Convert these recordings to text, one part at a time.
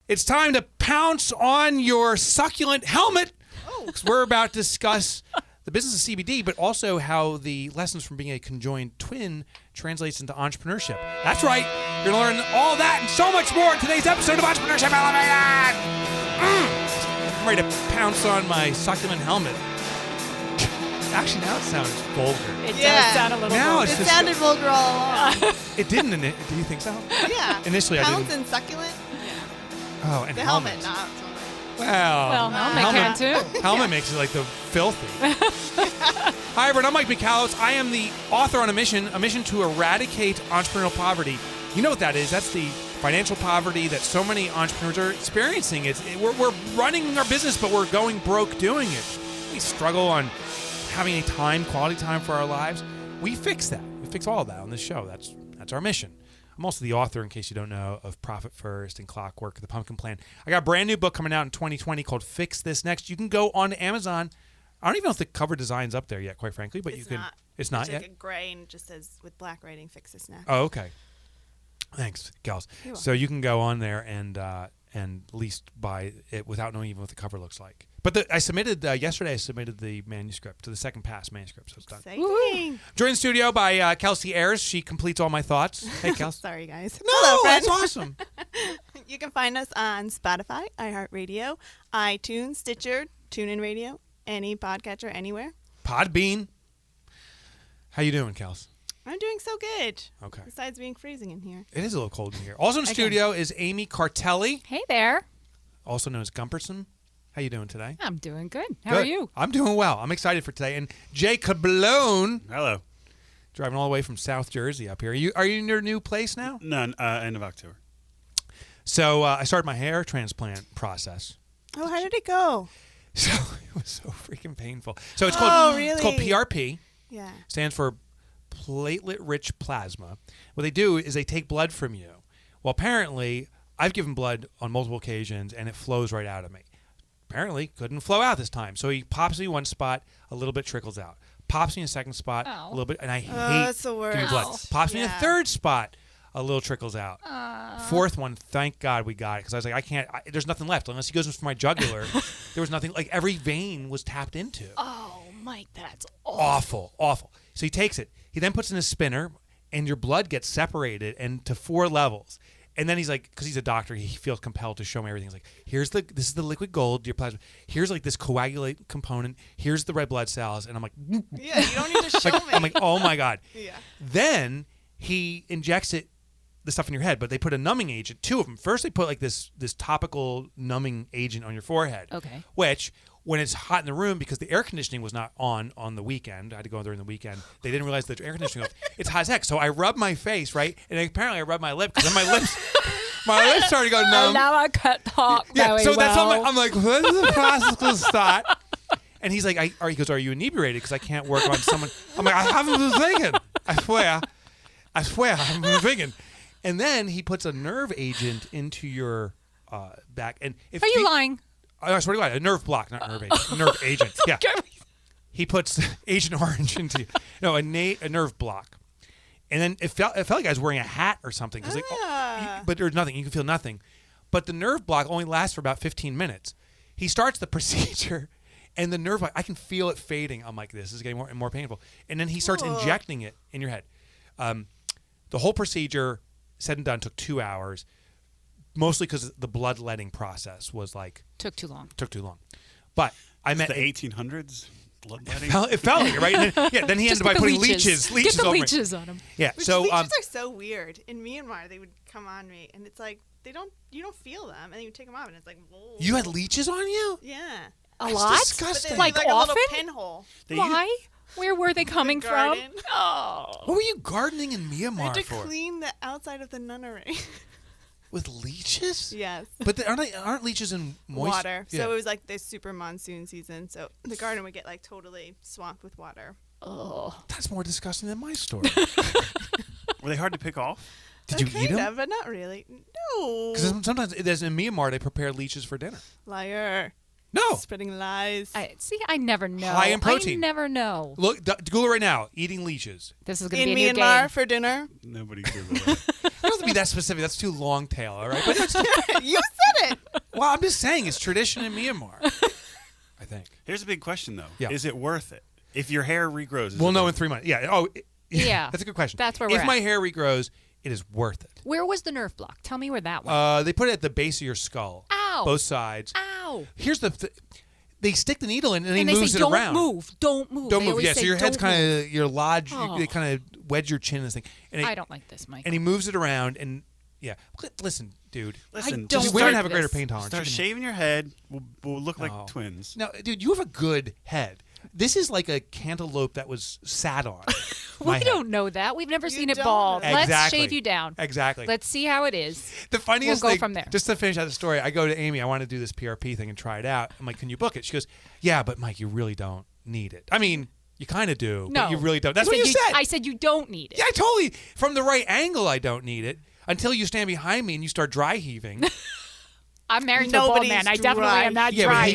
It's time to pounce on your succulent helmet. Because we're about to discuss the business of CBD, but also how the lessons from being a conjoined twin translates into entrepreneurship. That's right. You're going to learn all that and so much more in today's episode of Entrepreneurship Elevated. I'm ready to pounce on my succulent helmet. Actually, now it sounds vulgar. It does sound a little vulgar. It sounded vulgar all along. It didn't. Do you think so? Yeah. Initially, Pounce I didn't. and succulent? Oh, and The helmet. not. Well, helmet can too. Helmet makes it like the filthy. Hi, everyone. I'm Mike Michalowicz. I am the author on a mission to eradicate entrepreneurial poverty. You know what that is? That's the financial poverty that so many entrepreneurs are experiencing. We're running our business, but we're going broke doing it. We struggle on having quality time for our lives. We fix that. We fix all of that on this show. That's our mission. I'm also the author, in case you don't know, of Profit First and Clockwork, The Pumpkin Plan. I got a brand new book coming out in 2020 called Fix This Next. You can go on Amazon. I don't even know if the cover design's up there yet, quite frankly, but it's you can. Not. It's not yet? yet? It's like a gray and it just says with black writing, Fix This Next. Oh, okay. Thanks, gals. So you can go on there and at least buy it without knowing even what the cover looks like. But I submitted yesterday. I submitted the manuscript to the second pass manuscript, so it's done. Exciting. Joined in the studio by Kelsey Ayers. She completes all my thoughts. Hey, Kelsey. Sorry, guys. No, Hello, friend. that's awesome. You can find us on Spotify, iHeartRadio, iTunes, Stitcher, TuneIn Radio, any podcatcher, anywhere. Podbean. How you doing, Kels? I'm doing so good. Okay. Besides being freezing in here. It is a little cold in here. Also in the studio is Amy Cartelli, Hey there. also known as Gumperson. How you doing today? I'm doing good. How are you? I'm doing well. I'm excited for today. And Jay Cablone, Hello. driving all the way from South Jersey up here. Are you in your new place now? No, end of October. So I started my hair transplant process. Oh, how did it go? So it was so freaking painful. So it's called really? It's called PRP. Yeah. Stands for platelet-rich plasma. What they do is they take blood from you. Well, apparently, I've given blood on multiple occasions, and it flows right out of me. Apparently, couldn't flow out this time. So he pops me in one spot, a little bit trickles out. Pops me in a second spot, a little bit, and I hate that's the giving worst. blood. Pops me in a third spot, a little trickles out. Fourth one, thank God we got it, because I was like, I can't. There's nothing left unless he goes for my jugular. There was nothing. Like every vein was tapped into. Oh, Mike, that's Awful. So he takes it. He then puts it in a spinner, and your blood gets separated into 4 levels. And then he's like, because he's a doctor, he feels compelled to show me everything. He's like, this is the liquid gold, your plasma. Here's like this coagulate component. Here's the red blood cells. And I'm like, Yeah, you don't need to show me. I'm like, oh my God. Yeah. Then he injects the stuff in your head, but they put a numbing agent, 2 of them. First, they put like this topical numbing agent on your forehead. Okay. Which, when it's hot in the room, because the air conditioning was not on the weekend, I had to go during the weekend, they didn't realize the air conditioning was off. It's hot as heck. So I rubbed my face, right? And apparently I rubbed my lip, because then my lips started to go numb. now I can't talk very so that's all well. I'm like, when is the process going to start? And he's like, he goes, are you inebriated? Because I can't work on someone. I'm like, I haven't been thinking. I swear, I haven't been thinking. And then he puts a nerve agent into your back. And if Are you lying? I swear to God, a nerve block, not nerve agent. Nerve agent. Yeah. He puts Agent Orange into you. No, a nerve block. And then it felt like I was wearing a hat or something. But there's nothing. You can feel nothing. But the nerve block only lasts for about 15 minutes. He starts the procedure, and the nerve block, I can feel it fading. I'm like, this is getting more and more painful. And then he starts injecting it in your head. The whole procedure, said and done, took 2 hours. Mostly because the bloodletting process was like... Took too long. But I met... The 1800s? Bloodletting? It felt like it, right? And then he ended by putting leeches. Get the over me. leeches on him. Yeah, Which so... leeches are so weird. In Myanmar, they would come on me, and it's like, you don't feel them, and then you take them off, and it's like, whoa. You had leeches on you? Yeah. A lot? Disgusting. Like like often? a little pinhole. Why? Where were they coming from? garden. Oh. What were you gardening in I Myanmar had to for? clean the outside of the nunnery. With leeches? Yes. But aren't leeches in moist Water. Yeah. So it was like the super monsoon season. So the garden would get like totally swamped with water. Oh. That's more disgusting than my story. Were they hard to pick off? Did you eat Kind them? of, but not really. No. Because sometimes there's in Myanmar they prepare leeches for dinner. Liar. No. Spreading lies. I never know. High in protein. I never know. Look, Google it right now. Eating leeches. This is going to In be a new Myanmar game. for dinner. Nobody Googled that. It doesn't have to be that specific. That's too long tail, all right? But that's You said it. Well, I'm just saying it's tradition in Myanmar. I think. Here's a big question, though. Yeah. Is it worth it? If your hair regrows, is We'll it know worth in 3 months. Yeah. Oh, Yeah. That's a good question. That's where we're If at. my hair regrows, it is worth it. Where was the nerve block? Tell me where that was. They put it at the base of your skull. Ow. Both sides. Ow. Here's they stick the needle in and, And he they moves say, it don't around. move. Don't move. Don't They move. always Yeah, so say, your head's "Don't move." kind of your lodge. Oh. They kind of wedge your chin in this thing. And I don't like this, Mike. And he moves it around and yeah. Listen, dude. Listen, don't just like women start, have a greater this. pain tolerance. start You can- shaving your head. We'll look No. like twins. No, dude, you have a good head. This is like a cantaloupe that was sat on. We my head. don't know that. We've never You seen it don't bald. know. Let's Exactly. shave you down. Exactly. Let's see how it is. The funniest We'll go thing, from there. just to finish out the story, I go to Amy. I want to do this PRP thing and try it out. I'm like, can you book it? She goes, yeah, but Mike, you really don't need it. I mean, you kind of do, No. but you really don't. That's I what said you said. I said you don't need it. Yeah, I totally. From the right angle, I don't need it until you stand behind me and you start dry heaving. I'm married to a bald Nobody's man. I definitely dry. am not Yeah, dry. but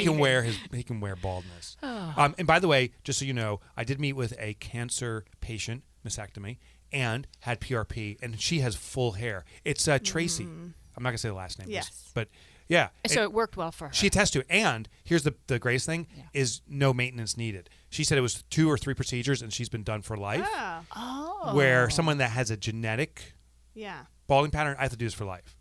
he can wear baldness. And by the way, just so you know, I did meet with a cancer patient, mastectomy, and had PRP, and she has full hair. It's Tracy. I'm not gonna say the last name. Yes. But yeah. So it worked well for her. She attests to it. And here's the greatest thing is no maintenance needed. She said it was 2 or 3 procedures, and she's been done for life. Oh. Where someone that has a genetic Yeah. balding pattern, I have to do this for life.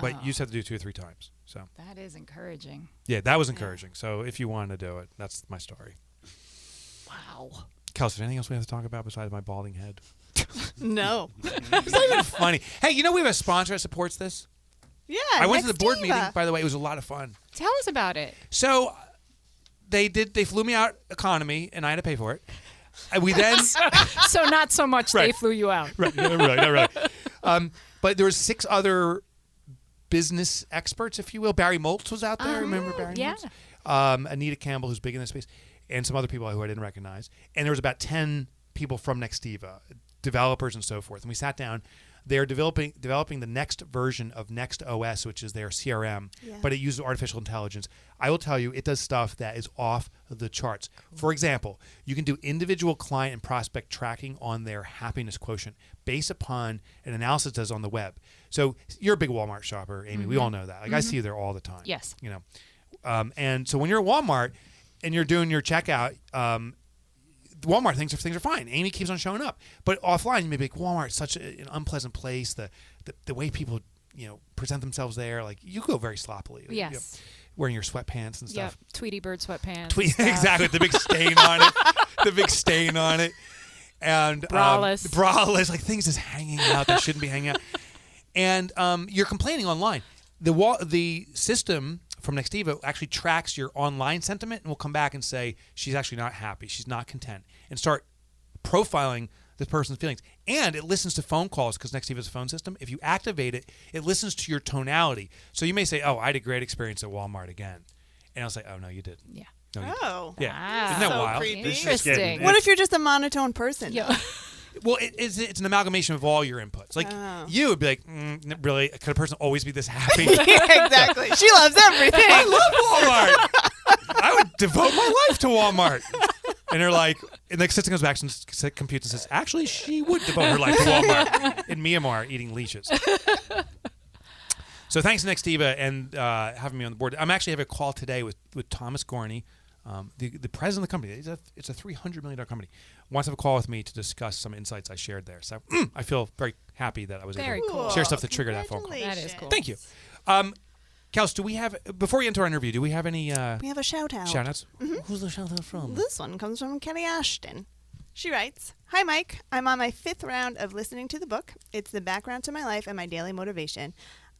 But you just have to do it 2 or 3 times. So That is encouraging. yeah, that was encouraging. So if you want to do it, that's my story. Wow. Kelsey, anything else we have to talk about besides my balding head? No. It's not even funny. Hey, you know we have a sponsor that supports this? Yeah. I went to the board Nextiva. meeting, by the way. It was a lot of fun. Tell us about it. So they flew me out economy, and I had to pay for it. And we then... So not so much they Right. flew you out. right, but there was 6 other business experts, if you will. Barry Moltz was out there. Remember Barry yeah. Moltz? Anita Campbell, who's big in this space, and some other people who I didn't recognize. And there was about 10 people from Nextiva, developers and so forth. And we sat down. They're developing the next version of Next OS, which is their CRM, but it uses artificial intelligence. I will tell you, it does stuff that is off the charts. For example, you can do individual client and prospect tracking on their happiness quotient based upon an analysis that's on the web. So you're a big Walmart shopper, Amy. We all know that. Like I see you there all the time. Yes. You know, and so when you're at Walmart and you're doing your checkout, Walmart things are fine. Amy keeps on showing up, but offline you may be like, Walmart's such an unpleasant place. The way people present themselves there, like you go very sloppily. Yes. Wearing your sweatpants and Yep. stuff. Tweety bird sweatpants. and Tweet, stuff. exactly, the big stain on it. The big stain on it, and Braless. braless, like things just hanging out that shouldn't be hanging out. And you're complaining online. The system from Nextiva actually tracks your online sentiment and will come back and say she's actually not happy, she's not content, and start profiling the person's feelings. And it listens to phone calls because Nextiva is a phone system. If you activate it, it listens to your tonality. So you may say, "Oh, I had a great experience at Walmart again," and I'll say, "Oh no, you didn't." Yeah. No, you didn't. Oh. Yeah, Wow. isn't that So wild? creepy. This is Interesting. getting- What if you're just a monotone person? Yeah. Well, it's an amalgamation of all your inputs. Like Oh. you would be like, really, could a person always be this happy? Yeah, exactly. She loves everything. I love Walmart. I would devote my life to Walmart. And they're like, and the assistant comes back and computes and says, actually, she would devote her life to Walmart in Myanmar eating leashes. So thanks to Nextiva and having me on the board. I'm actually having a call today with Thomas Gorney, the president of the company. It's a $300 million company. Wants to have a call with me to discuss some insights I shared there. So I feel very happy that I was Very able to cool. share stuff that triggered that phone call. That is cool. Thank you. Kels, do we have, before we enter our interview, do we have any We have a shout out. shout-outs? Who's the shout-out from? This one comes from Kelly Ashton. She writes, "Hi Mike, I'm on my 5th round of listening to the book. It's the background to my life and my daily motivation.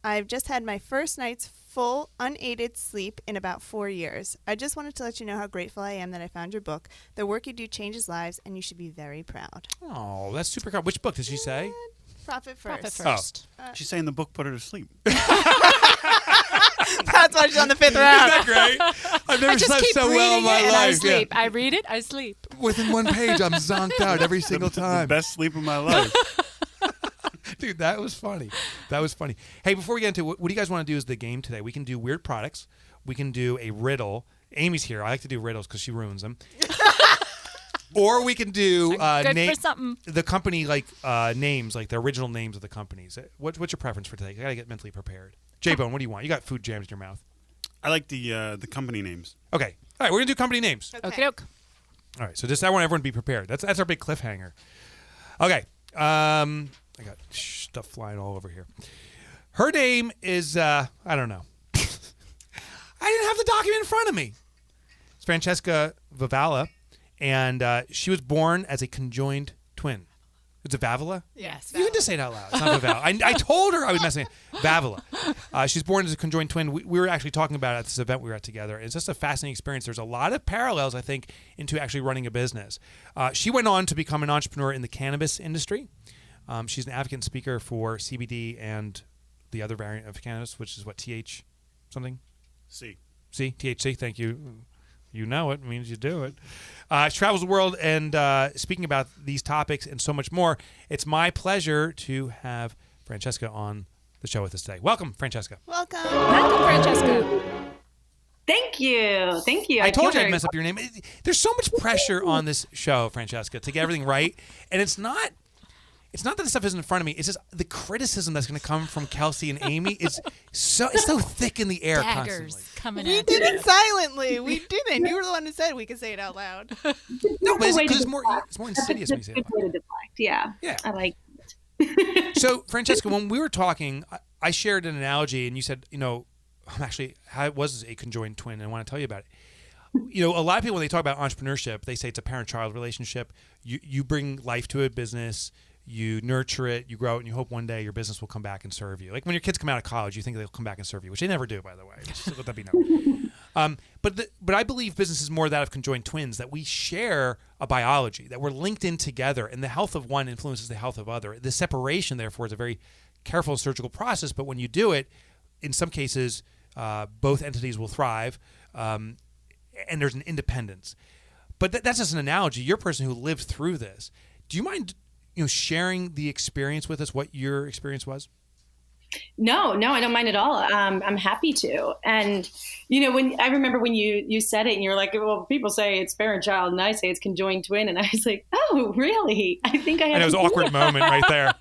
I've just had my first night's full unaided sleep in about 4 years. I just wanted to let you know how grateful I am that I found your book. The work you do changes lives and you should be very proud." Oh, that's super cool. Which book did she say? Profit First. Profit first. She's saying the book put her to sleep. That's why she's on the 5th Isn't round. that great? I've never I just slept keep so reading well in my it and I life. sleep. I read it, I sleep. Within one page, I'm zonked out every single The time. best sleep of my life. Dude, that was funny. That was funny. Hey, before we get into what do you guys want to do as the game today? We can do weird products. We can do a riddle. Amy's here. I like to do riddles because she ruins them. Or we can do Good for something. the company names, like the original names of the companies. What's your preference for today? I gotta get mentally prepared. J-Bone, what do you want? You got food jams in your mouth. I like the company names. Okay. All right, we're going to do company names. Okay, doke. All right, so just I want everyone to be prepared. That's our big cliffhanger. Okay. I got stuff flying all over here. Her name is, I don't know. I didn't have the document in front of me. It's Francesca Vavala, and she was born as a conjoined twin. It's a Vavala? Yes. You can just say it out loud. It's not Vavala. I told her I was messing up. Vavala. She's born as a conjoined twin. We were actually talking about it at this event we were at together. It's just a fascinating experience. There's a lot of parallels, I think, into actually running a business. She went on to become an entrepreneur in the cannabis industry. She's an advocate and speaker for CBD and the other variant of cannabis, which is what, TH something? C. THC. Thank you. You know it means you do it. She travels the world and speaking about these topics and so much more. It's my pleasure to have Francesca on the show with us today. Welcome, Francesca. Welcome. Welcome, Francesca. Thank you. I told you I'd mess up your name. There's so much pressure on this show, Francesca, to get everything right, and it's not that the stuff isn't in front of me. It's just the criticism that's going to come from Kelsey and Amy. It's so thick in the air Daggers constantly. coming We at did you. it silently. We didn't. You were the one who said we could say it out loud. No, but way to it's more insidious when you say it. Good way to deflect. Yeah. Yeah. I like So, Francesca, when we were talking, I shared an analogy, and you said, I was a conjoined twin, and I want to tell you about it. A lot of people, when they talk about entrepreneurship, they say it's a parent-child relationship. You bring life to a business, you nurture it, you grow it, and you hope one day your business will come back and serve you. Like when your kids come out of college, you think they'll come back and serve you, which they never do, by the way. Just let that be known. But I believe business is more that of conjoined twins, that we share a biology, that we're linked in together, and the health of one influences the health of other. The separation, therefore, is a very careful and surgical process, but when you do it, in some cases, both entities will thrive, and there's an independence. But that's just an analogy. You're a person who lived through this. Do you mind sharing the experience with us, what your experience was? No, I don't mind at all. I'm happy to. And, when I remember when you said it and you're like, well, people say it's parent-child and I say it's conjoined twin. And I was like, oh, really? I think I had. And it was an awkward moment right there.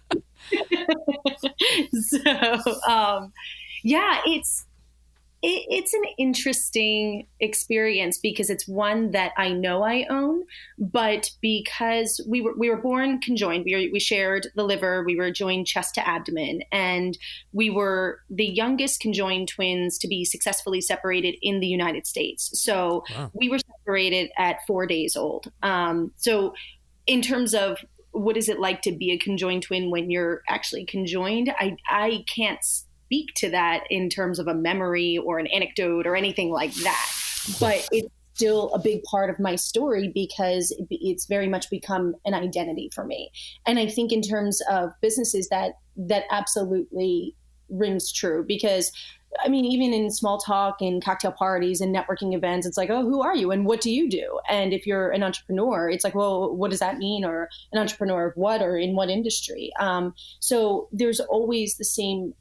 So, yeah, it's an interesting experience because it's one that I know I own, but because we were born conjoined, we shared the liver, we were joined chest to abdomen, and we were the youngest conjoined twins to be successfully separated in the United States. So Wow. We were separated at 4 days old. So in terms of what is it like to be a conjoined twin when you're actually conjoined, I can't speak to that in terms of a memory or an anecdote or anything like that. But it's still a big part of my story because it's very much become an identity for me. And I think in terms of businesses that absolutely rings true because I mean, even in small talk and cocktail parties and networking events, it's like, oh, who are you and what do you do? And if you're an entrepreneur, it's like, well, what does that mean? Or an entrepreneur of what or in what industry? So there's always the same,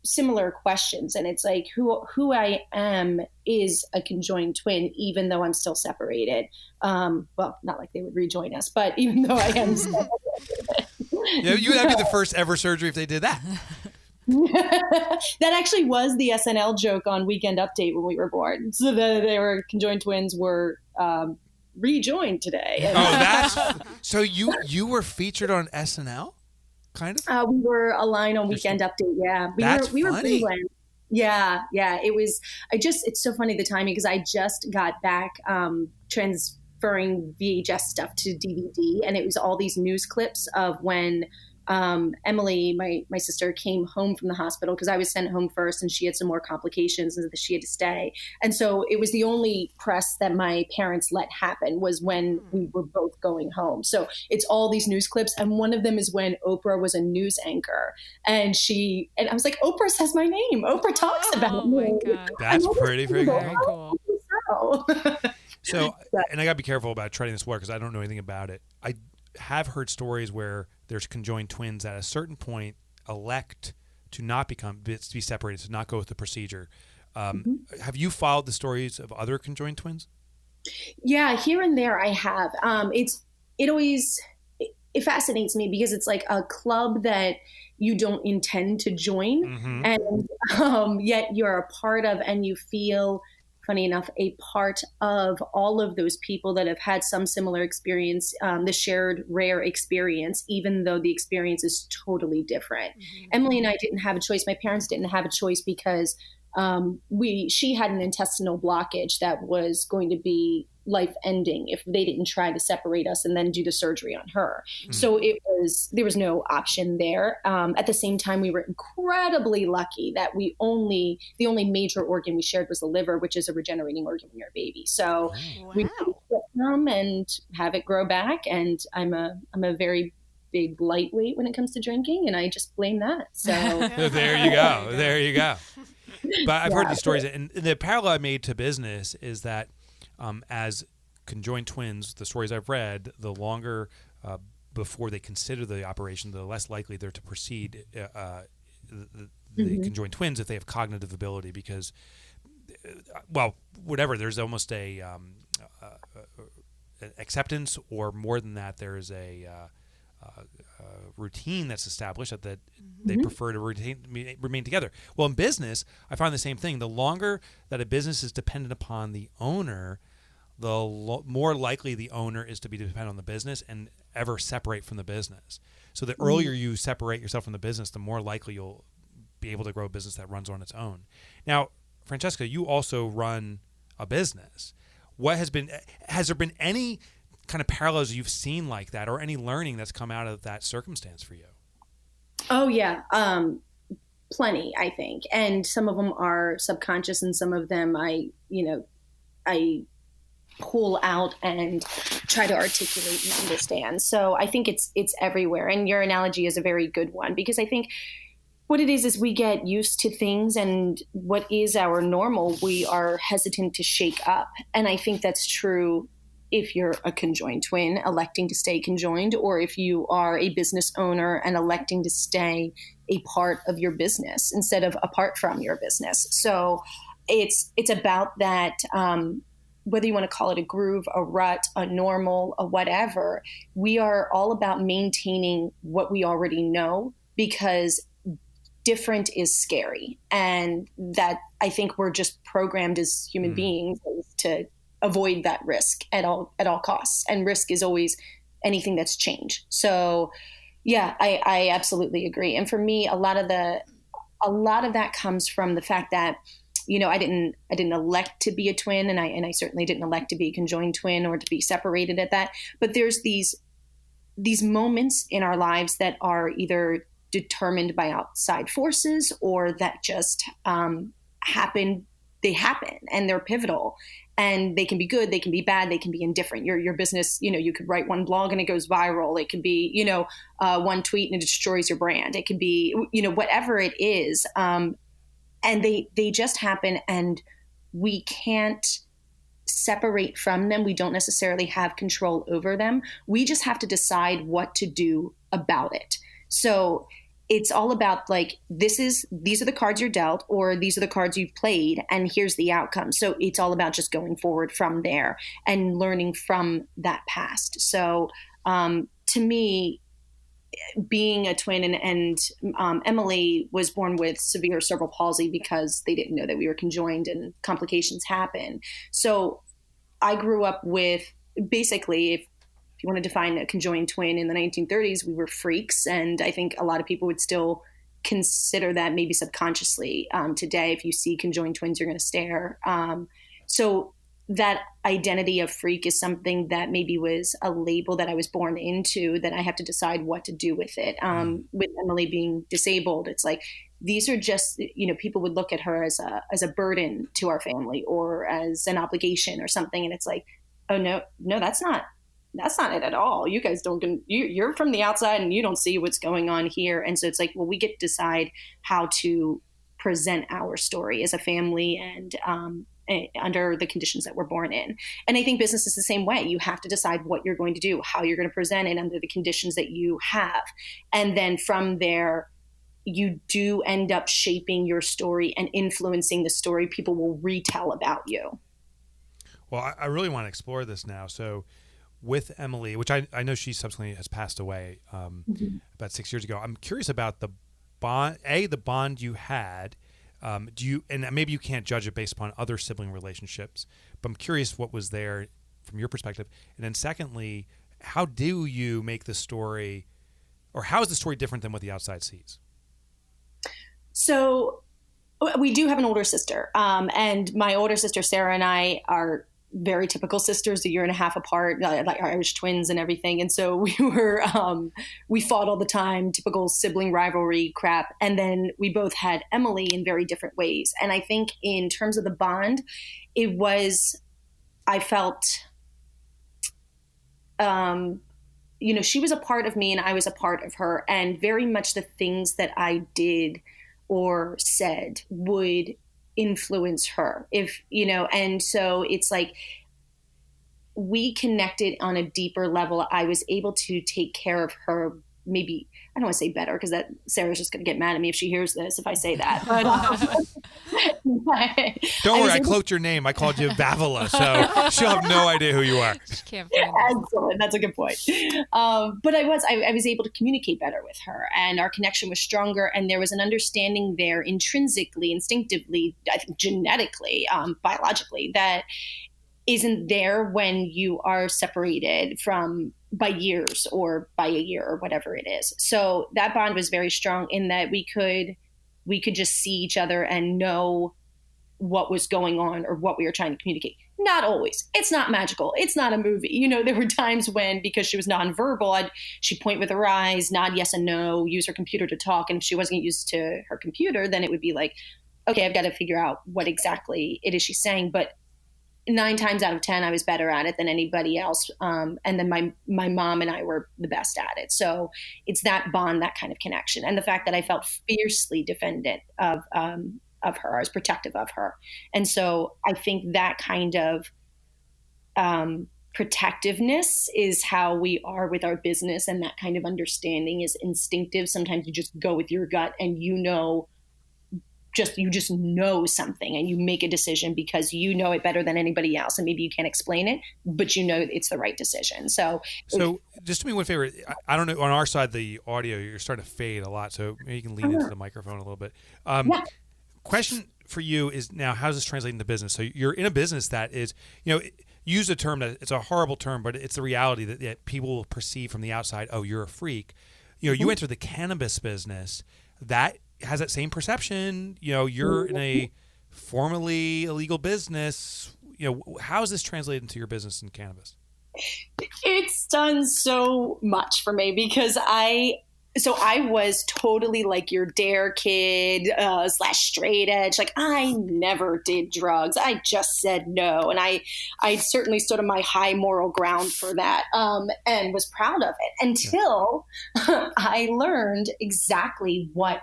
similar questions. And it's like, who I am is a conjoined twin, even though I'm still separated. Well, not like they would rejoin us, but even though I am separated. That'd be the first ever surgery if they did that. That actually was the SNL joke on Weekend Update when we were born. So they were conjoined twins were rejoined today. Oh, that's so you were featured on SNL, kind of. We were a line on Weekend Update. Yeah, we were funny. Yeah. It was. It's so funny the timing because I just got back transferring VHS stuff to DVD, and it was all these news clips of when. Emily, my sister, came home from the hospital because I was sent home first and she had some more complications and she had to stay. And so it was the only press that my parents let happen was when we were both going home. So it's all these news clips. And one of them is when Oprah was a news anchor and I was like, Oprah says my name. Oprah talks about me. Oh my God. That's pretty Very cool. cool. So, and I got to be careful about treading this water because I don't know anything about it. I have heard stories where there's conjoined twins that at a certain point elect to not to be separated, to not go with the procedure. Have you followed the stories of other conjoined twins? Yeah, here and there I have. It it fascinates me because it's like a club that you don't intend to join, Mm-hmm. and yet you're a part of, and you feel, funny enough, a part of all of those people that have had some similar experience, the shared rare experience, even though the experience is totally different. Mm-hmm. Emily and I didn't have a choice. My parents didn't have a choice because she had an intestinal blockage that was going to be life ending if they didn't try to separate us and then do the surgery on her. Mm. So there was no option there. At the same time, we were incredibly lucky that the only major organ we shared was the liver, which is a regenerating organ when you're a baby. So we could come and have it grow back. And I'm a very big lightweight when it comes to drinking, and I just blame that. So There you go. There you go. But I've heard these stories, and the parallel I made to business is that as conjoined twins, the stories I've read, the longer before they consider the operation, the less likely they're to proceed the conjoined twins if they have cognitive ability, because, well, whatever, there's almost a acceptance, or more than that, there is a routine that's established that they prefer to remain together. Well, in business, I find the same thing. The longer that a business is dependent upon the owner, the more likely the owner is to be dependent on the business and ever separate from the business. So the earlier you separate yourself from the business, the more likely you'll be able to grow a business that runs on its own. Now, Francesca, you also run a business. Has there been any kind of parallels you've seen like that, or any learning that's come out of that circumstance for you? Oh yeah. Plenty, I think. And some of them are subconscious, and some of them I pull out and try to articulate and understand. So I think it's everywhere. And your analogy is a very good one, because I think what it is we get used to things, and what is our normal, we are hesitant to shake up. And I think that's true if you're a conjoined twin electing to stay conjoined, or if you are a business owner and electing to stay a part of your business instead of apart from your business. So it's about that, whether you want to call it a groove, a rut, a normal, a whatever, we are all about maintaining what we already know, because different is scary. And that, I think we're just programmed as human beings to avoid that risk at all costs. And risk is always anything that's change. So yeah, I absolutely agree. And for me, a lot of that comes from the fact that, I didn't elect to be a twin, and I certainly didn't elect to be a conjoined twin or to be separated at that. But there's these moments in our lives that are either determined by outside forces, or that just happen. They happen, and they're pivotal. And they can be good, they can be bad, they can be indifferent. Your business, you could write one blog and it goes viral. It could be, one tweet and it destroys your brand. It could be, whatever it is. And they just happen, and we can't separate from them. We don't necessarily have control over them. We just have to decide what to do about it. So it's all about like, these are the cards you're dealt, or these are the cards you've played, and here's the outcome. So it's all about just going forward from there and learning from that past. So to me, being a twin, and Emily was born with severe cerebral palsy because they didn't know that we were conjoined, and complications happen. So I grew up with, basically, if you want to define a conjoined twin in the 1930s, we were freaks. And I think a lot of people would still consider that, maybe subconsciously. Today, if you see conjoined twins, you're going to stare. So that identity of freak is something that maybe was a label that I was born into, that I have to decide what to do with it. With Emily being disabled, it's like, these are just, people would look at her as a burden to our family, or as an obligation or something. And it's like, oh no, that's not it at all. You guys you're from the outside and you don't see what's going on here. And so it's like, well, we get to decide how to present our story as a family, and under the conditions that we're born in. And I think business is the same way. You have to decide what you're going to do, how you're going to present it under the conditions that you have. And then from there, you do end up shaping your story and influencing the story people will retell about you. Well, I really want to explore this now. So with Emily, which I know she subsequently has passed away about 6 years ago. I'm curious about the bond you had. Do you, and maybe you can't judge it based upon other sibling relationships, but I'm curious what was there from your perspective. And then secondly, how do you make the story, or how is the story different than what the outside sees? So we do have an older sister, and my older sister, Sarah, and I are very typical sisters, a year and a half apart, like Irish twins and everything. And so we fought all the time, typical sibling rivalry crap. And then we both had Emily in very different ways. And I think in terms of the bond, I felt, she was a part of me and I was a part of her, and very much the things that I did or said would influence her, and so it's like we connected on a deeper level. I was able to take care of her, maybe, I don't want to say better, because that Sarah's just going to get mad at me if she hears this, if I say that. But, don't worry, I cloaked your name. I called you Vavala, so she'll have no idea who you are. She can't find it. Excellent. That's a good point. But I was able to communicate better with her, and our connection was stronger, and there was an understanding there intrinsically, instinctively, I think genetically, biologically, that isn't there when you are separated by years or by a year or whatever it is. So that bond was very strong in that we could just see each other and know what was going on or what we were trying to communicate. Not always. It's not magical. It's not a movie. There were times when, because she was nonverbal, she'd point with her eyes, nod yes and no, use her computer to talk. And if she wasn't used to her computer, then it would be like, okay, I've got to figure out what exactly it is she's saying. But 9 times out of 10, I was better at it than anybody else. And then my mom and I were the best at it. So it's that bond, that kind of connection. And the fact that I felt fiercely defendant of her, I was protective of her. And so I think that kind of protectiveness is how we are with our business. And that kind of understanding is instinctive. Sometimes you just go with your gut and you just know something and you make a decision because you know it better than anybody else. And maybe you can't explain it, but you know it's the right decision. So just do me one favor. I don't know, on our side, the audio, you're starting to fade a lot. So maybe you can lean into the microphone a little bit. Yeah. Question for you is now, how does this translate into business? So you're in a business that is, use a term that it's a horrible term, but it's the reality that people will perceive from the outside. Oh, you're a freak. You enter the cannabis business that has that same perception. You're in a formally illegal business. How is this translated into your business in cannabis? It's done so much for me because I was totally like your dare kid / straight edge. Like, I never did drugs. I just said no. And I certainly stood on my high moral ground for that, and was proud of it until I learned exactly what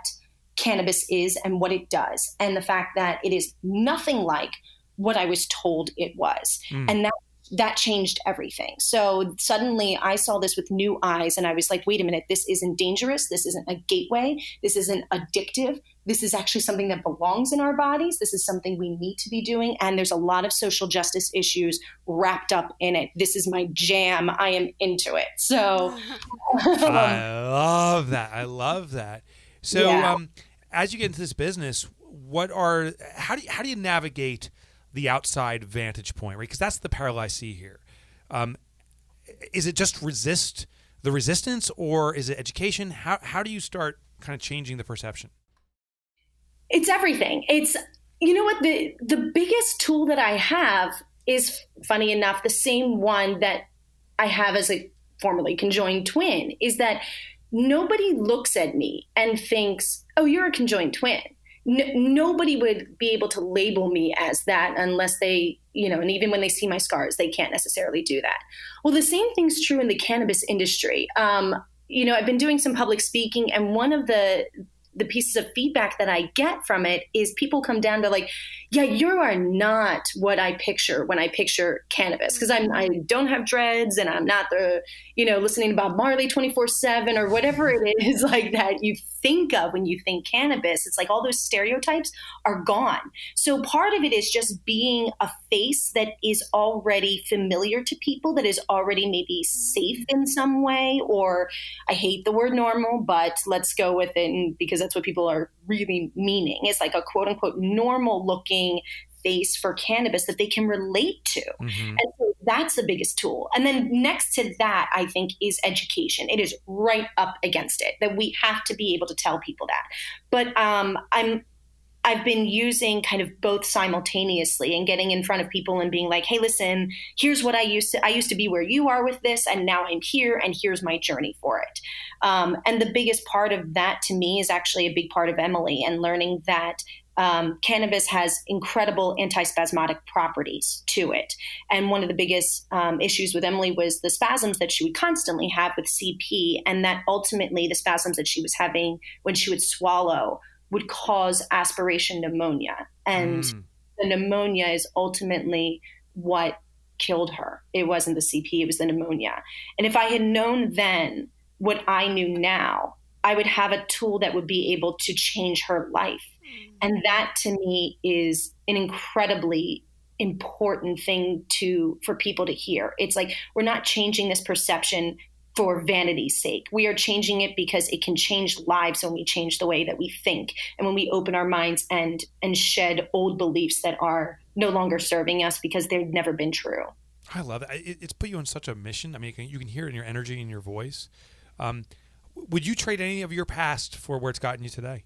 cannabis is and what it does, and the fact that it is nothing like what I was told it was. And that changed everything. So suddenly I saw this with new eyes, and I was like, wait a minute, this isn't dangerous. This isn't a gateway. This isn't addictive. This is actually something that belongs in our bodies. This is something we need to be doing. And there's a lot of social justice issues wrapped up in it. This is my jam. I am into it. So I love that. So yeah. As you get into this business, how do you navigate the outside vantage point, right? Because that's the peril I see here. Is it just the resistance, or is it education? How do you start kind of changing the perception? It's everything. It's, what, the biggest tool that I have is, funny enough, the same one that I have as a formerly conjoined twin, is that nobody looks at me and thinks, oh, you're a conjoined twin. Nobody would be able to label me as that unless they, and even when they see my scars, they can't necessarily do that. Well, the same thing's true in the cannabis industry. I've been doing some public speaking, and one of the pieces of feedback that I get from it is people come down to like, yeah, you are not what I picture when I picture cannabis, because I don't have dreads and I'm not the, listening to Bob Marley 24/7 or whatever it is like that you think of when you think cannabis. It's like all those stereotypes are gone. So part of it is just being a face that is already familiar to people, that is already maybe safe in some way, or I hate the word normal, but let's go with it because that's what people are really meaning. It's like a quote unquote normal looking face for cannabis that they can relate to. Mm-hmm. And so that's the biggest tool. And then next to that, I think, is education. It is right up against it, that we have to be able to tell people that. But I've been using kind of both simultaneously and getting in front of people and being like, hey, listen, here's what I used to be where you are with this. And now I'm here and here's my journey for it. And the biggest part of that to me is actually a big part of Emily, and learning that cannabis has incredible antispasmodic properties to it. And one of the biggest issues with Emily was the spasms that she would constantly have with CP, and that ultimately the spasms that she was having when she would swallow would cause aspiration pneumonia. And the pneumonia is ultimately what killed her. It wasn't the CP, it was the pneumonia. And if I had known then what I knew now, I would have a tool that would be able to change her life. And that to me is an incredibly important thing for people to hear. It's like, we're not changing this perception for vanity's sake. We are changing it because it can change lives when we change the way that we think, and when we open our minds and shed old beliefs that are no longer serving us because they've never been true. I love it. It's put you on such a mission. I mean, you can hear it in your energy and your voice. Would you trade any of your past for where it's gotten you today?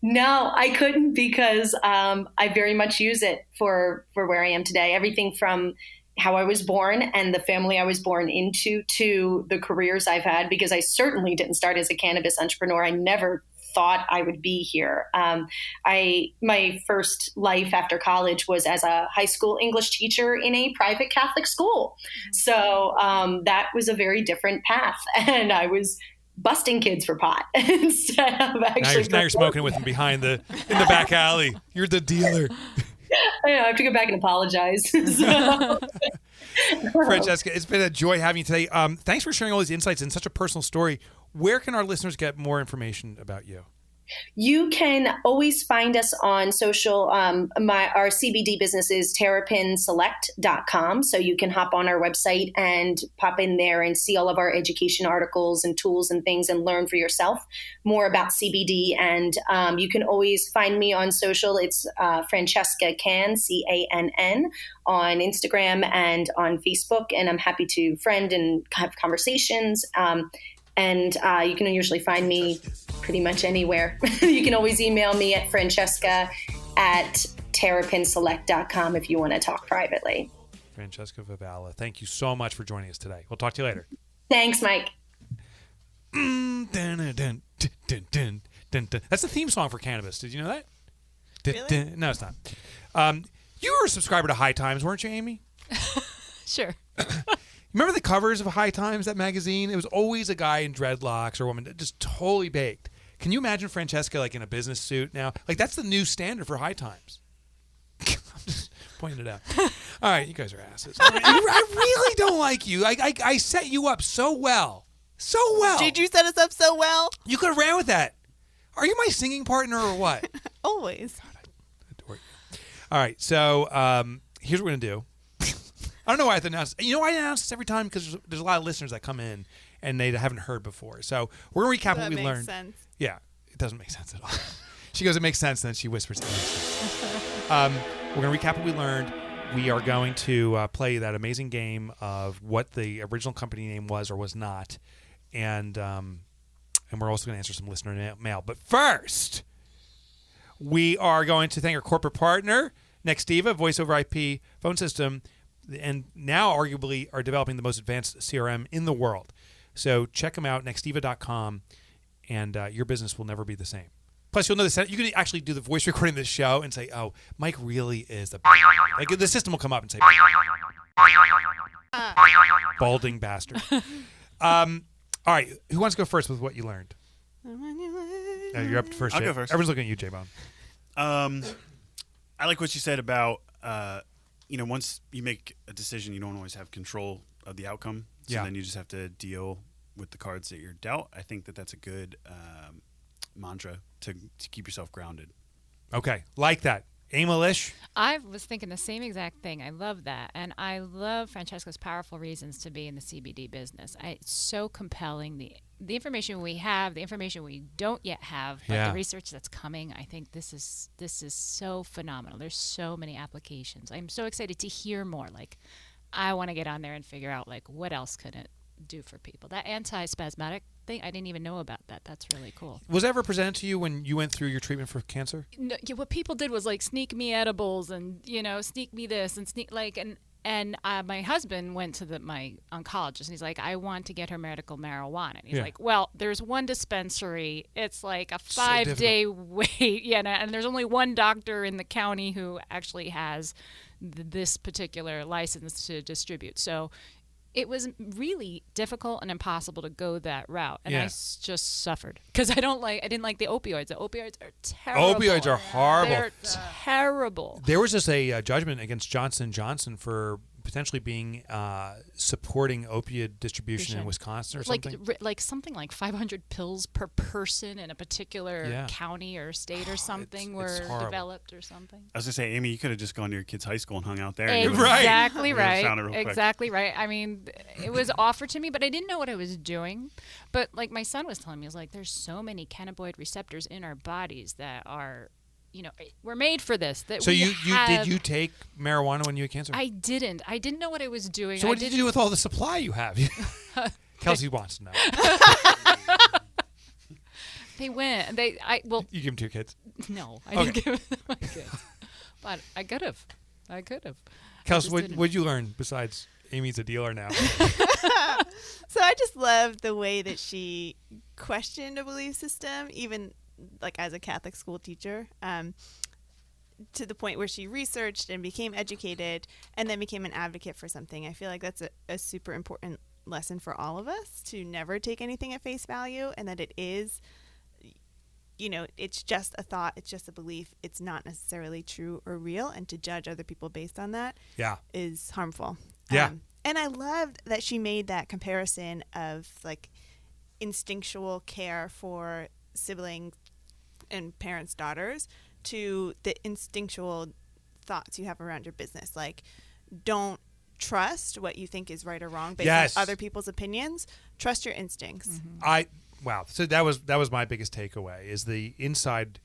No, I couldn't, because I very much use it for where I am today. Everything from how I was born and the family I was born into to the careers I've had, because I certainly didn't start as a cannabis entrepreneur. I never thought I would be here. My first life after college was as a high school English teacher in a private Catholic school. So that was a very different path. And I was busting kids for pot instead of actually. Now you're smoking with them in the back alley. You're the dealer. I have to go back and apologize. So. Francesca, it's been a joy having you today. Thanks for sharing all these insights and such a personal story. Where can our listeners get more information about you? You can always find us on social. Our CBD business is terrapinselect.com. So you can hop on our website and pop in there and see all of our education articles and tools and things and learn for yourself more about CBD. And you can always find me on social. It's Francesca Cann, CANN, on Instagram and on Facebook. And I'm happy to friend and have conversations. And you can usually find me pretty much anywhere. You can always email me at francesca@terrapinselect.com if you want to talk privately. Francesca Vavala, thank you so much for joining us today. We'll talk to you later. Thanks, Mike. That's the theme song for cannabis. Did you know that? Really? No, it's not. You were a subscriber to High Times, weren't you, Amy? Sure. Remember the covers of High Times, that magazine? It was always a guy in dreadlocks or a woman just totally baked. Can you imagine Francesca like in a business suit now? Like, that's the new standard for High Times. I'm just pointing it out. All right, you guys are asses. I really don't like you. I set you up so well. So well. Did you set us up so well? You could have ran with that. Are you my singing partner or what? Always. God, I adore you. All right, so here's what we're going to do. I don't know why I have to announce. You know why I announce this every time? Because there's a lot of listeners that come in and they haven't heard before. So we're going to recap what we learned. That makes sense. Yeah, it doesn't make sense at all. She goes, it makes sense, and then she whispers, it makes sense. We're going to recap what we learned. We are going to play that amazing game of what the original company name was or was not. And we're also going to answer some listener mail. But first, we are going to thank our corporate partner, Nextiva, voice over IP phone system, and now arguably are developing the most advanced CRM in the world. So check them out, nextiva.com, and your business will never be the same. Plus, you'll know you can actually do the voice recording of this show and say, oh, Mike really is the... Like, the system will come up and say... Balding bastard. All right, who wants to go first with what you learned? You're up first, I'll Jay. go first. Everyone's looking at you, J-Bone. I like what you said about, once you make a decision, you don't always have control of the outcome. So Yeah. then you just have to deal with the cards that you're dealt. I think that that's a good mantra to keep yourself grounded. Okay, like that. Aimalish. I was thinking the same exact thing. I love that. And I love Francesca's powerful reasons to be in the CBD business. It's so compelling. The information we have, the information we don't yet have, but Yeah. the research that's coming, I think this is so phenomenal. There's so many applications. I'm so excited to hear more. Like, I want to get on there and figure out, like, what else could it do for people? That anti-spasmodic thing, I didn't even know about that. That's really cool. Was that ever presented to you when you went through your treatment for cancer? No, what people did was like sneak me edibles and sneak me this and sneak and my husband went to my oncologist and he's like, I want to get her medical marijuana. And he's Yeah. like, well, there's one dispensary. It's like a So 5-day wait. And there's only one doctor in the county who actually has this particular license to distribute. So it was really difficult and impossible to go that route, and Yeah. I just suffered because I didn't like the opioids. The opioids are terrible. Opioids are horrible. They're terrible. There was just a judgment against Johnson & Johnson for potentially being supporting opiate distribution in Wisconsin or something. Like something like 500 pills per person in a particular Yeah. county or state or something it's were horrible. developed or something. I was gonna say, Amy, you could have just gone to your kid's high school and hung out there. And you would've- Exactly you would've right. found it real quick. Exactly right. I mean, it was offered to me, but I didn't know what I was doing. But like my son was telling me, he was like, there's so many cannabinoid receptors in our bodies that are, we're made for this. That So we you have- did you take marijuana when you had cancer? I didn't. I didn't know what I was doing. So I what did you do with all the supply you have? Kelsey wants to know. They went. You give them to your kids. No, I didn't give it to my kids. But I could have. Kelsey, just what didn't. would you learn besides Amy's a dealer now? So I just love the way that she questioned a belief system, even like as a Catholic school teacher, to the point where she researched and became educated and then became an advocate for something. I feel like that's a super important lesson for all of us, to never take anything at face value, and that it is, it's just a thought, it's just a belief, it's not necessarily true or real, and to judge other people based on that Yeah. is harmful. Yeah. And I loved that she made that comparison of like instinctual care for sibling and parents' daughters to the instinctual thoughts you have around your business. Like, don't trust what you think is right or wrong based Yes. on other people's opinions. Trust your instincts. Wow. So that was my biggest takeaway, is the inside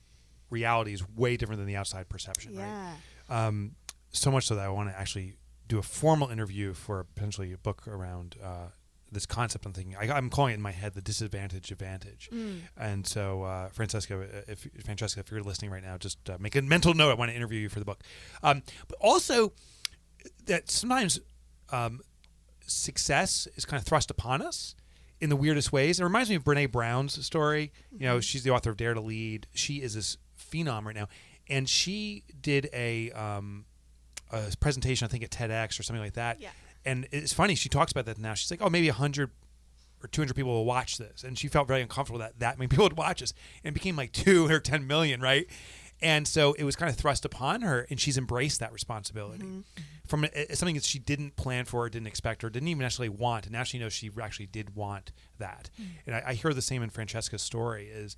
reality is way different than the outside perception, Yeah. right? So much so that I want to actually do a formal interview for potentially a book around this concept. I'm thinking, I'm calling it in my head the disadvantage advantage. And so, Francesca, if you're listening right now, just make a mental note. I want to interview you for the book. But also that sometimes success is kind of thrust upon us in the weirdest ways. It reminds me of Brene Brown's story. She's the author of Dare to Lead. She is this phenom right now, and she did a presentation, I think, at TEDx or something like that. Yeah. And it's funny, she talks about that now. She's like, oh, maybe 100 or 200 people will watch this. And she felt very uncomfortable that many people would watch this. And it became like 2 or 10 million, right? And so it was kind of thrust upon her, and she's embraced that responsibility from something that she didn't plan for, didn't expect, or didn't even necessarily want. And now she knows she actually did want that. And I hear the same in Francesca's story is,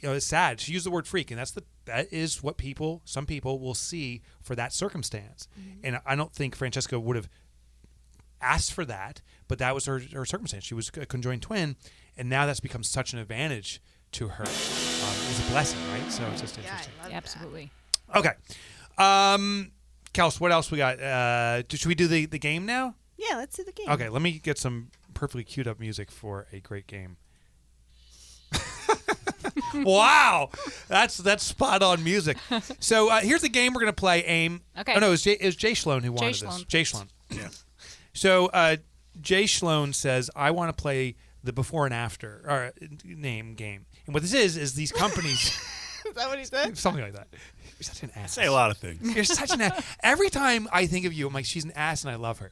it's sad. She used the word freak, and that is what some people will see for that circumstance. And I don't think Francesca would have asked for that, but that was her circumstance. She was a conjoined twin, and now that's become such an advantage to her. It's a blessing, right? So it's just interesting. I love Absolutely. Okay. Kels, what else we got? Should we do the game now? that. Yeah, let's do the game. Okay, let me get some perfectly queued up music for a great game. Wow, that's spot on music. So here's the game we're gonna play. Aim. Okay. Oh no, it was Jay Sloan who wanted Sloan. this. Jay Sloan. Yeah. So Jay Sloan says, I want to play the before and after or name game. And what this is these companies, Is that what he said? something like that. You're such an ass. Say a lot of things. You're such an ass. Every time I think of you, I'm like, she's an ass and I love her.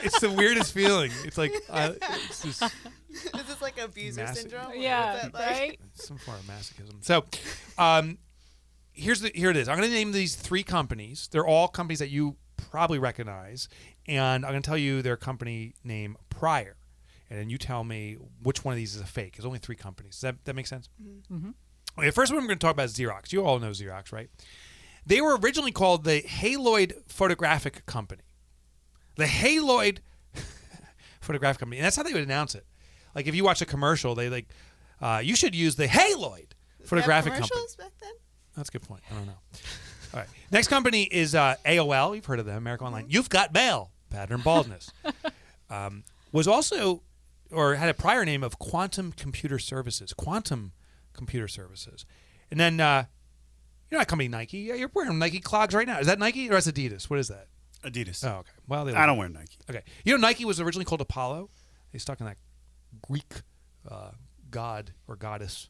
It's the weirdest feeling. It's like, it's just Is this like abuser syndrome? Yeah, What's that like? right? some form of masochism. So here it is. I'm going to name these 3 companies. They're all companies that you probably recognize, and I'm going to tell you their company name prior, and then you tell me which one of these is a fake. There's only 3 companies. Does that make sense? Mm-hmm. Okay, the first one we're going to talk about is Xerox. You all know Xerox, right? They were originally called the Haloid Photographic Company. The Haloid Photographic Company, and that's how they would announce it. Like if you watch a commercial, they like, you should use the Haloid Photographic Company. Commercials back then? That's a good point. I don't know. All right. Next company is AOL. You've heard of them, America Online. You've got mail. Pattern baldness. Was also, or had a prior name of Quantum Computer Services. Quantum Computer Services. And then, you know that company Nike? Yeah, you're wearing Nike clogs right now. Is that Nike or is that Adidas? What is that? Adidas. Oh, okay. Well, I don't wear Nike. Okay. You know Nike was originally called Apollo? They stuck in that Greek god or goddess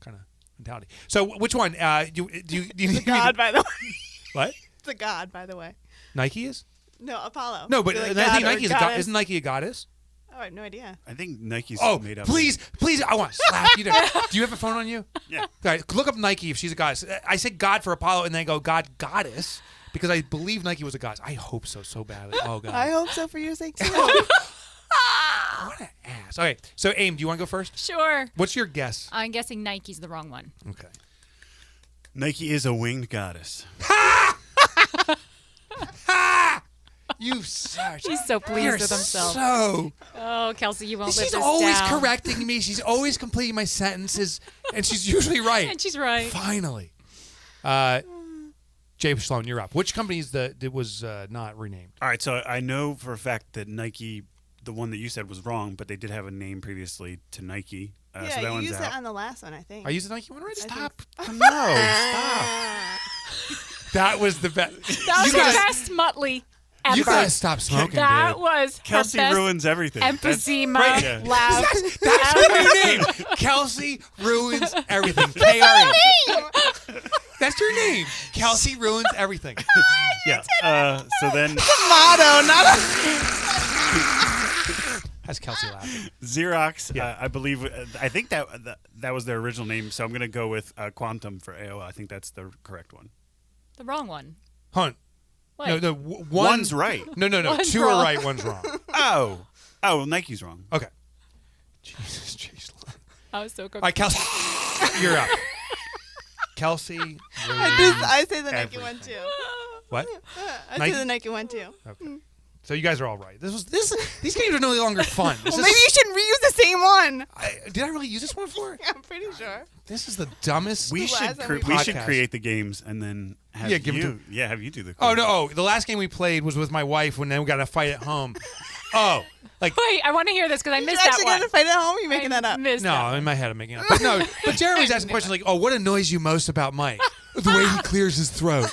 kind of mentality. So which one? Do you The god, by the way. What? It's a god, by the way. Nike is? No, Apollo. No, but Like I god think or Nike is goddess. isn't Nike a goddess? Oh, I have no idea. I think Nike's Oh, made up. please, I want to slap you down. Do you have a phone on you? Yeah. All right, look up Nike if she's a goddess. I said God for Apollo, and then I go God goddess because I believe Nike was a goddess. I hope so badly. Oh God. I hope so for your sake too. What an ass. Okay, so Aim, do you want to go first? Sure. What's your guess? I'm guessing Nike's the wrong one. Okay. Nike is a winged goddess. You such. He's so pleased You're with himself. so. Oh, Kelsey, you won't live She's this always down. correcting me. She's always completing my sentences, and she's usually right. And she's right. Finally. Jay Sloan, you're up. Which company is that was not renamed? All right, so I know for a fact that Nike, the one that you said was wrong, but they did have a name previously to Nike. So Yeah, that you one's used out. it on the last one, I think. I used the Nike one already? I think Stop. so. No, stop. That was the best. That was You the guys- best Muttley ever. You gotta stop smoking, That dude. was her Kelsey best ruins everything. emphysema Right, yeah. laugh. That's her name. Kelsey ruins everything. K-R-E. That's your name. Kelsey ruins everything. Yeah. So then Motto, not a... That's Kelsey laughing. Xerox, Yeah. I believe, I think that was their original name, so I'm going to go with Quantum for AOL. I think that's the correct one. The wrong one. Hunt. What? No, One's right. No. One's 2 wrong. are right, one's wrong. Oh, well, Nike's wrong. Okay. Jesus, jeez. I was so All confused. right, Kelsey, you're up. Kelsey. I say the Nike Everything. one too. What? I Nike? say the Nike one too. Okay. So you guys are all right. These games are no longer fun. This Well, is- maybe you should reuse the same one. Did I really use this one before? I'm pretty sure. This is the dumbest. We last should time we we should podcast. create the games and then have Yeah, give 'em have you do the Oh quiz. no! Oh, the last game we played was with my wife when then we got a fight at home. Oh, like Wait, I want to hear this because I You're missed that actually one. going to fight at home? You're making that up. Missed no, that. in my head I'm making it up. But no, but Jeremy's asking questions like, "Oh, what annoys you most about Mike? The way he clears his throat."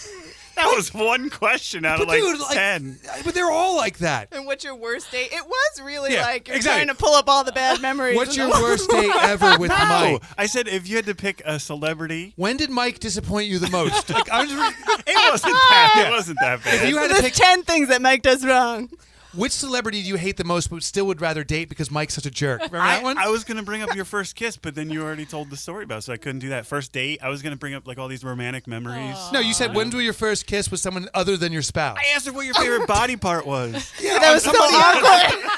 That was one question out of But like dude, 10. But they're all like that. And what's your worst date? It was really Yeah, like you're exactly. trying to pull up all the bad memories. What's in your the worst date ever with No, Mike? I said if you had to pick a celebrity, When did Mike disappoint you the most? Like, I'm just, it wasn't that. It wasn't that bad. if you had to There's pick 10 things that Mike does wrong. which celebrity do you hate the most, but still would rather date because Mike's such a jerk? Remember that one? I was gonna bring up your first kiss, but then you already told the story about it, so I couldn't do that. First date, I was gonna bring up like all these romantic memories. No, you said when was your first kiss with someone other than your spouse? I asked her what your favorite body part was. Yeah, That was so awkward.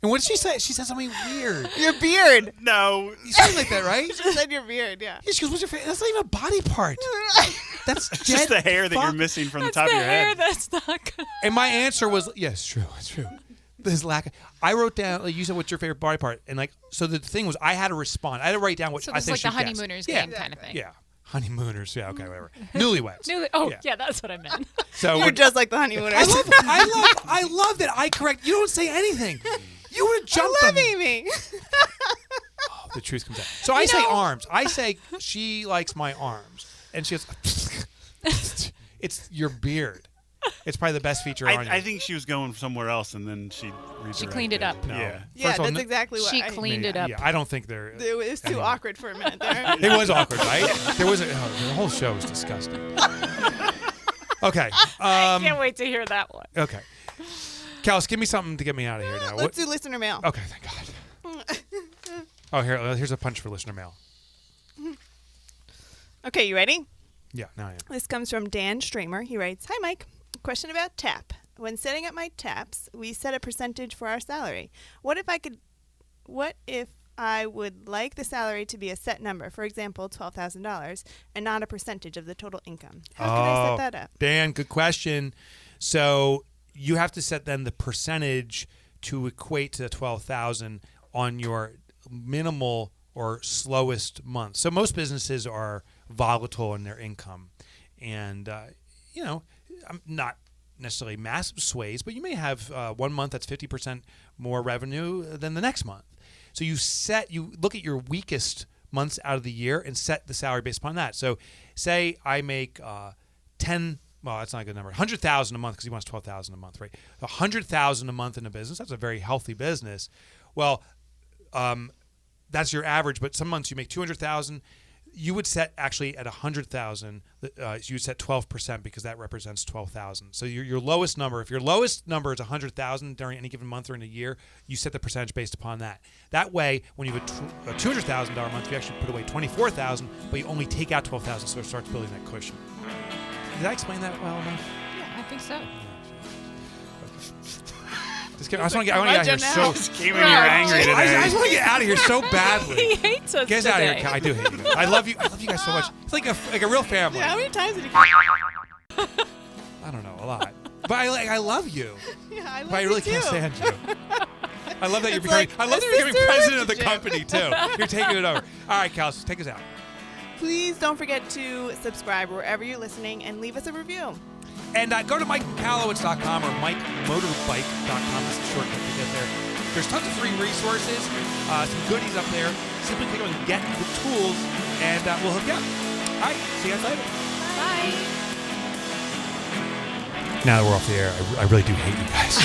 And what did she say? She said something weird. Your beard. No, You sound like that, right? She said your beard, yeah. Yeah, she goes, "What's your favorite?" That's not even a body part. That's it's just the hair that you're fuck. missing from That's the top the of your hair head. that's not good. And my answer was, "Yeah, it's true. It's true." This lack. I wrote down. Like you said, "What's your favorite body part?" And like, so the thing was, I had to respond. I had to write down what So I this is think like the she guessed. honeymooners Yeah. game kind of thing. Yeah, honeymooners. Yeah, okay, whatever. Newlyweds. Yeah. Yeah. That's what I meant. So You're when- just like the honeymooners. I love that I correct. You don't say anything. You would have jumped I on love me. Amy. Oh, the truth comes out. So I say arms. I say she likes my arms, and she goes, "It's your beard. It's probably the best feature on you." I think she was going somewhere else, and then she cleaned it up. No. Yeah. Yeah, First of all, that's exactly what She I cleaned it up. Yeah, I don't think they're. It was too awkward for a minute there. It was awkward, right? There was the whole show was disgusting. Okay. I can't wait to hear that one. Okay. Kels, give me something to get me out of here now. Let's do listener mail. Okay, thank God. Oh, here's a punch for listener mail. Okay, you ready? Yeah, now I am. This comes from Dan Stramer. He writes, "Hi, Mike. Question about TAP. When setting up my TAPs, we set a percentage for our salary. What if I would like the salary to be a set number, for example, $12,000, and not a percentage of the total income? How can I set that up?" Dan, good question. So you have to set then the percentage to equate to the 12,000 on your minimal or slowest month. So most businesses are volatile in their income, and not necessarily massive sways, but you may have 1 month that's 50% more revenue than the next month. So you look at your weakest months out of the year and set the salary based upon that. So say I make 10. Well, that's not a good number. 100,000 a month because he wants 12,000 a month, right? 100,000 a month in a business. That's a very healthy business. Well, that's your average. But some months you make 200,000. You would set actually at 100,000. You would set 12% because that represents 12,000. So your lowest number. If your lowest number is 100,000 during any given month or in a year, you set the percentage based upon that. That way, when you have a $200,000 month, you actually put away 24,000, but you only take out 12,000, so it starts building that cushion. Did I explain that well enough? Yeah, I think so. Just kidding. I want to get out of here so. Just came in here angry today. I just want to get out of here so badly. He hates us Get today. out of here. I do hate you guys. I love you guys so much. It's like a real family. Yeah, how many times did he? I don't know, a lot. But I love you. Yeah, I love But I really you too. can't stand you. I love that you're It's becoming. like I love a that you're becoming sister president of the relationship. company too. You're taking it over. All right, Cal, take us out. Please don't forget to subscribe wherever you're listening and leave us a review. And go to MikeMichalowicz.com or MikeMotorbike.com. That's a shortcut to get there. There's tons of free resources, some goodies up there. Simply click on Get the Tools, and we'll hook you up. All right, see you guys later. Bye. Now that we're off the air, I really do hate you guys.